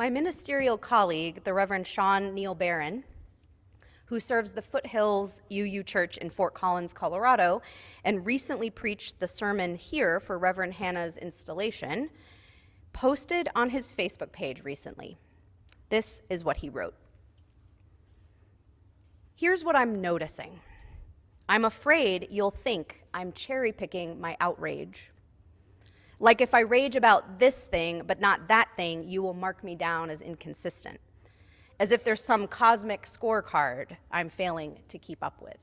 My ministerial colleague, the Reverend Sean Neil Barron, who serves the Foothills UU Church in Fort Collins, Colorado, and recently preached the sermon here for Reverend Hannah's installation, posted on his Facebook page recently. This is what he wrote. Here's what I'm noticing. I'm afraid you'll think I'm cherry-picking my outrage. Like if I rage about this thing but not that thing, you will mark me down as inconsistent. As if there's some cosmic scorecard I'm failing to keep up with.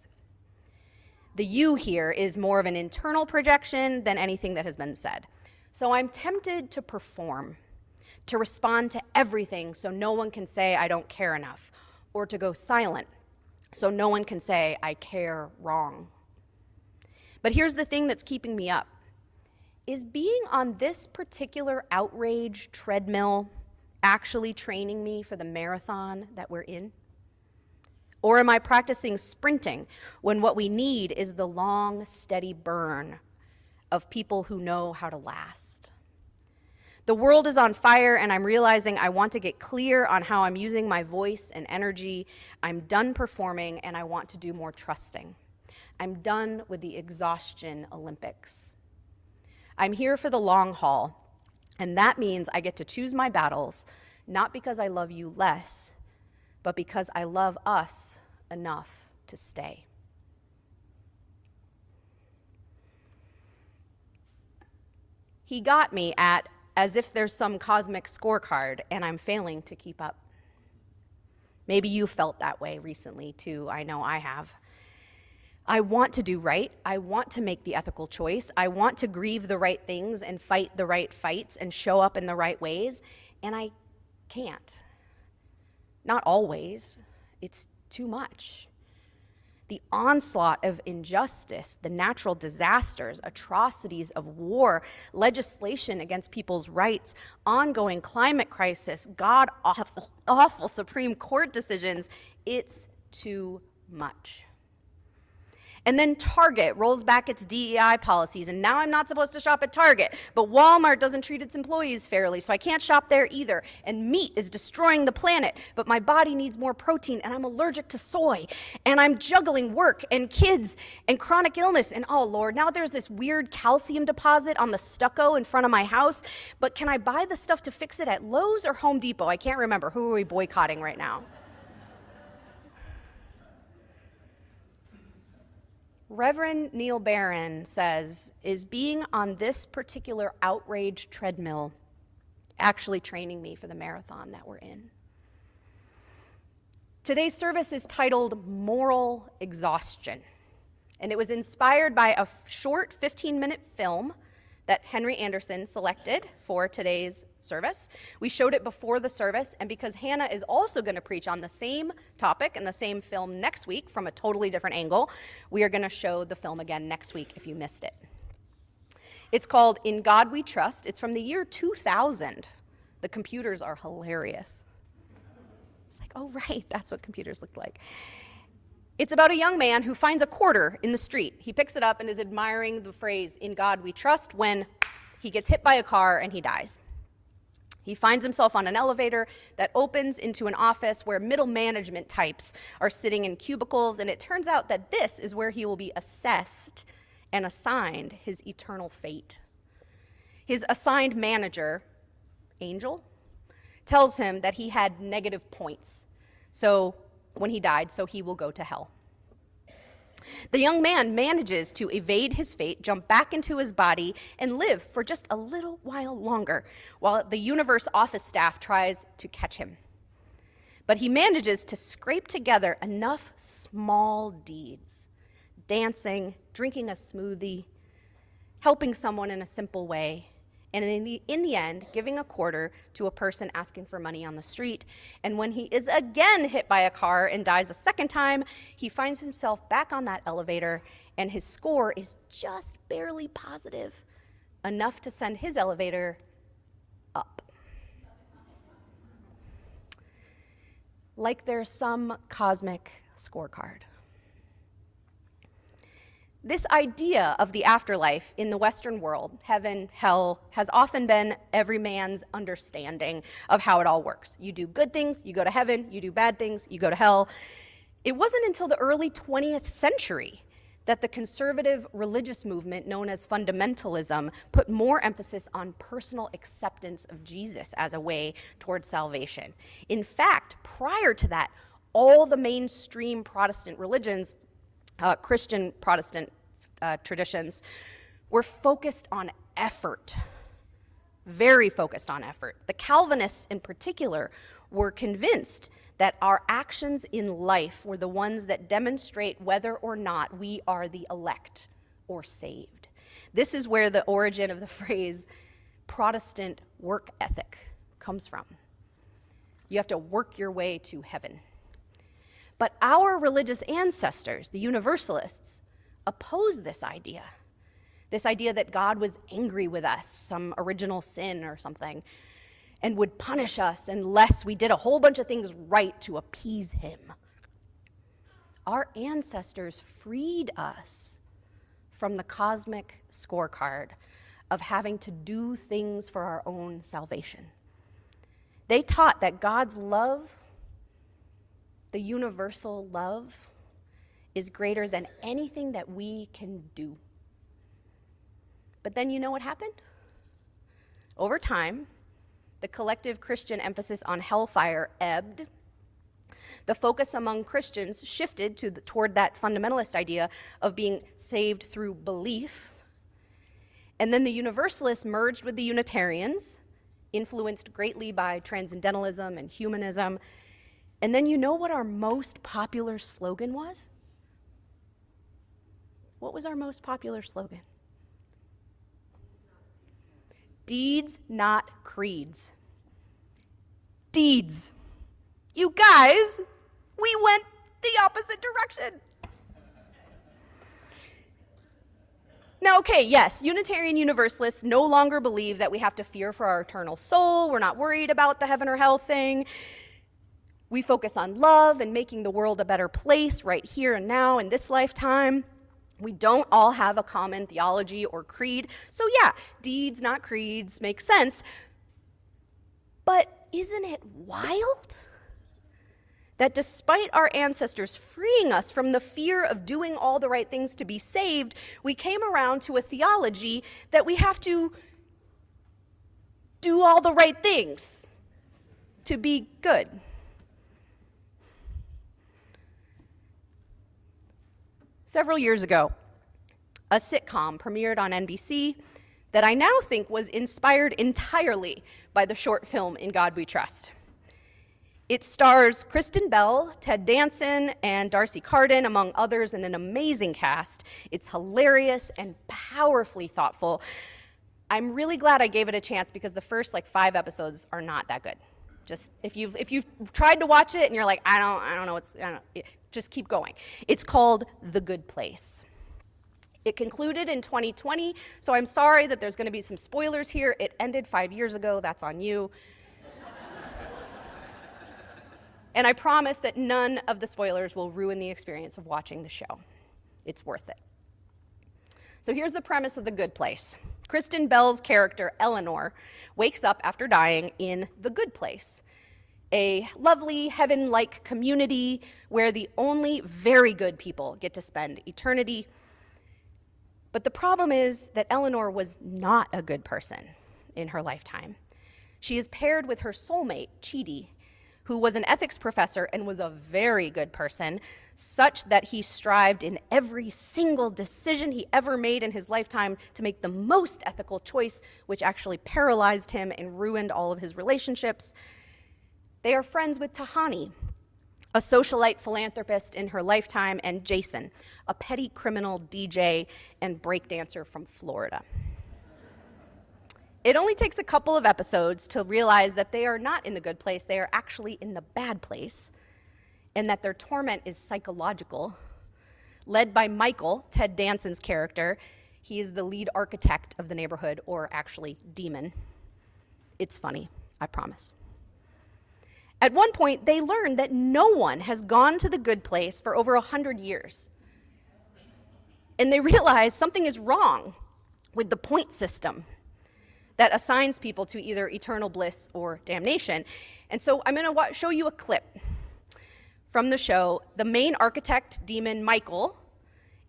The you here is more of an internal projection than anything that has been said. So I'm tempted to perform, to respond to everything so no one can say I don't care enough, or to go silent so no one can say I care wrong. But here's the thing that's keeping me up. Is being on this particular outrage treadmill actually training me for the marathon that we're in? Or am I practicing sprinting when what we need is the long, steady burn of people who know how to last? The world is on fire, and I'm realizing I want to get clear on how I'm using my voice and energy. I'm done performing, and I want to do more trusting. I'm done with the exhaustion Olympics. I'm here for the long haul, and that means I get to choose my battles, not because I love you less, but because I love us enough to stay. He got me at as if there's some cosmic scorecard and I'm failing to keep up. Maybe you felt that way recently too, I know I have. I want to do right, I want to make the ethical choice, I want to grieve the right things and fight the right fights and show up in the right ways, and I can't. Not always, it's too much. The onslaught of injustice, the natural disasters, atrocities of war, legislation against people's rights, ongoing climate crisis, god-awful Supreme Court decisions, it's too much. And then Target rolls back its DEI policies, and now I'm not supposed to shop at Target, but Walmart doesn't treat its employees fairly, so I can't shop there either. And meat is destroying the planet, but my body needs more protein, and I'm allergic to soy. And I'm juggling work and kids and chronic illness, and oh Lord, now there's this weird calcium deposit on the stucco in front of my house, but can I buy the stuff to fix it at Lowe's or Home Depot? I can't remember. Who are we boycotting right now? Reverend Neil Barron says, is being on this particular outrage treadmill actually training me for the marathon that we're in? Today's service is titled Moral Exhaustion, and it was inspired by a short 15-minute film that Henry Anderson selected for today's service. We showed it before the service, and because Hannah is also going to preach on the same topic and the same film next week from a totally different angle, we are going to show the film again next week if you missed it. It's called In God We Trust. It's from the year 2000. The computers are hilarious. It's like, oh right, that's what computers looked like. It's about a young man who finds a quarter in the street. He picks it up and is admiring the phrase, "In God we trust," when he gets hit by a car and he dies. He finds himself on an elevator that opens into an office where middle management types are sitting in cubicles, and it turns out that this is where he will be assessed and assigned his eternal fate. His assigned manager, Angel, tells him that he had negative points. So when he died, so he will go to hell. The young man manages to evade his fate, jump back into his body, and live for just a little while longer, while the universe office staff tries to catch him. But he manages to scrape together enough small deeds, dancing, drinking a smoothie, helping someone in a simple way, and in the end, giving a quarter to a person asking for money on the street. And when he is again hit by a car and dies a second time, he finds himself back on that elevator, and his score is just barely positive, enough to send his elevator up. Like there's some cosmic scorecard. This idea of the afterlife in the Western world, heaven, hell, has often been every man's understanding of how it all works. You do good things, you go to heaven. You do bad things, you go to hell. It wasn't until the early 20th century that the conservative religious movement known as fundamentalism put more emphasis on personal acceptance of Jesus as a way towards salvation. In fact, prior to that, all the mainstream Protestant religions, Christian Protestant traditions, were focused on effort, very focused on effort. The Calvinists in particular were convinced that our actions in life were the ones that demonstrate whether or not we are the elect or saved. This is where the origin of the phrase Protestant work ethic comes from. You have to work your way to heaven. But our religious ancestors, the Universalists, opposed this idea that God was angry with us, some original sin or something, and would punish us unless we did a whole bunch of things right to appease him. Our ancestors freed us from the cosmic scorecard of having to do things for our own salvation. They taught that God's love, the universal love, is greater than anything that we can do. But then you know what happened? Over time, the collective Christian emphasis on hellfire ebbed. The focus among Christians shifted toward that fundamentalist idea of being saved through belief. And then the Universalists merged with the Unitarians, influenced greatly by transcendentalism and humanism. And then you know what our most popular slogan was? What was our most popular slogan? Deeds, not creeds. Deeds. You guys, we went the opposite direction. Now, okay, yes, Unitarian Universalists no longer believe that we have to fear for our eternal soul. We're not worried about the heaven or hell thing. We focus on love and making the world a better place right here and now in this lifetime. We don't all have a common theology or creed. So yeah, deeds, not creeds, make sense. But isn't it wild that despite our ancestors freeing us from the fear of doing all the right things to be saved, we came around to a theology that we have to do all the right things to be good? Several years ago, a sitcom premiered on NBC that I now think was inspired entirely by the short film In God We Trust. It stars Kristen Bell, Ted Danson, and Darcy Carden, among others, in an amazing cast. It's hilarious and powerfully thoughtful. I'm really glad I gave it a chance because the first 5 episodes are not that good. Just if you've tried to watch it and you're like, I don't know, just keep going. It's called The Good Place. It concluded in 2020, so I'm sorry that there's going to be some spoilers here. It ended 5 years ago. That's on you. And I promise that none of the spoilers will ruin the experience of watching the show. It's worth it. So here's the premise of The Good Place. Kristen Bell's character, Eleanor, wakes up after dying in the good place, a lovely heaven-like community where the only very good people get to spend eternity. But the problem is that Eleanor was not a good person in her lifetime. She is paired with her soulmate, Chidi, who was an ethics professor and was a very good person, such that he strived in every single decision he ever made in his lifetime to make the most ethical choice, which actually paralyzed him and ruined all of his relationships. They are friends with Tahani, a socialite philanthropist in her lifetime, and Jason, a petty criminal DJ and breakdancer from Florida. It only takes a couple of episodes to realize that they are not in the good place, they are actually in the bad place, and that their torment is psychological. Led by Michael, Ted Danson's character, he is the lead architect of the neighborhood, or actually demon. It's funny, I promise. At one point, they learn that no one has gone to the good place for over 100 years. And they realize something is wrong with the point system that assigns people to either eternal bliss or damnation. And so I'm going to show you a clip from the show. The main architect demon, Michael,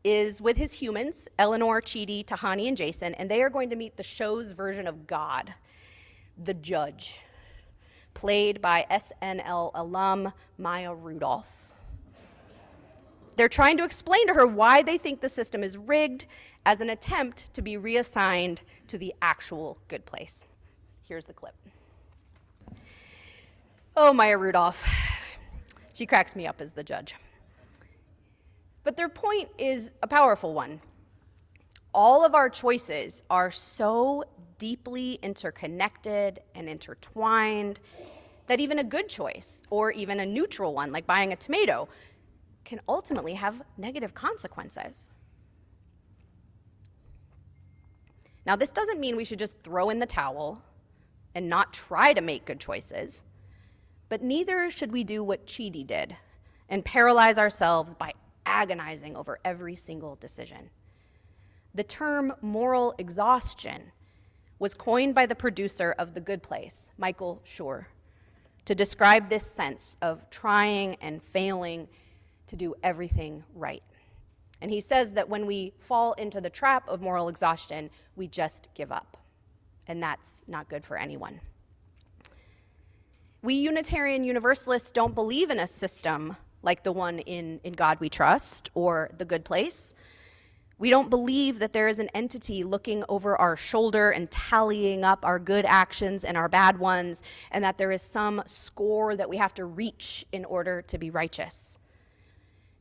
is with his humans, Eleanor, Chidi, Tahani, and Jason, and they are going to meet the show's version of God, the Judge, played by SNL alum Maya Rudolph. They're trying to explain to her why they think the system is rigged as an attempt to be reassigned to the actual good place. Here's the clip. Oh, Maya Rudolph. She cracks me up as the judge. But their point is a powerful one. All of our choices are so deeply interconnected and intertwined that even a good choice, or even a neutral one, like buying a tomato, can ultimately have negative consequences. Now, this doesn't mean we should just throw in the towel and not try to make good choices, but neither should we do what Chidi did and paralyze ourselves by agonizing over every single decision. The term moral exhaustion was coined by the producer of The Good Place, Michael Schur, to describe this sense of trying and failing to do everything right. And he says that when we fall into the trap of moral exhaustion, we just give up. And that's not good for anyone. We Unitarian Universalists don't believe in a system like the one in God We Trust or The Good Place. We don't believe that there is an entity looking over our shoulder and tallying up our good actions and our bad ones, and that there is some score that we have to reach in order to be righteous.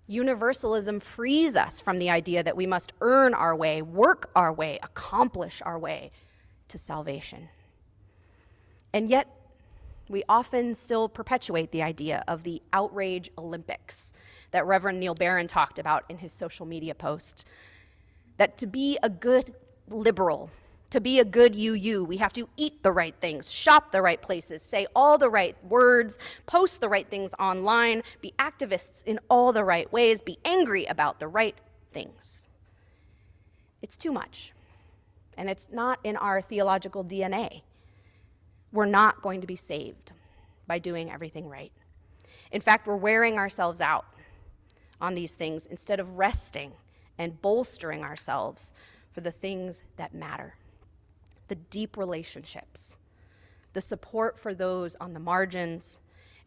Universalism frees us from the idea that we must earn our way, work our way, accomplish our way to salvation. And yet, we often still perpetuate the idea of the outrage Olympics that Reverend Neil Barron talked about in his social media post. That to be a good liberal, to be a good UU, we have to eat the right things, shop the right places, say all the right words, post the right things online, be activists in all the right ways, be angry about the right things. It's too much, and it's not in our theological DNA. We're not going to be saved by doing everything right. In fact, we're wearing ourselves out on these things instead of resting and bolstering ourselves for the things that matter. The deep relationships, the support for those on the margins,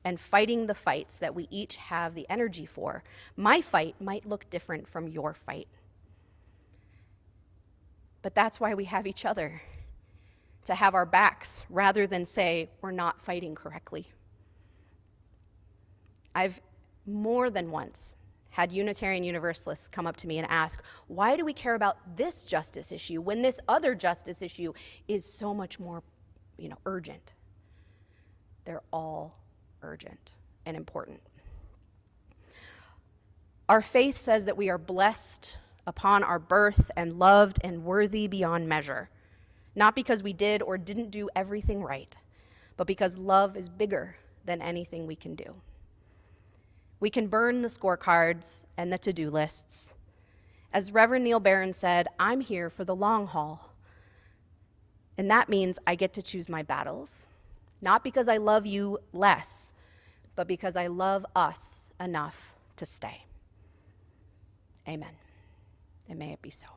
and fighting the fights that we each have the energy for. My fight might look different from your fight. But that's why we have each other, to have our backs rather than say we're not fighting correctly. I've more than once had Unitarian Universalists come up to me and ask, why do we care about this justice issue when this other justice issue is so much more, urgent? They're all urgent and important. Our faith says that we are blessed upon our birth and loved and worthy beyond measure, not because we did or didn't do everything right, but because love is bigger than anything we can do. We can burn the scorecards and the to-do lists. As Reverend Neil Barron said, I'm here for the long haul. And that means I get to choose my battles, not because I love you less, but because I love us enough to stay. Amen. And may it be so.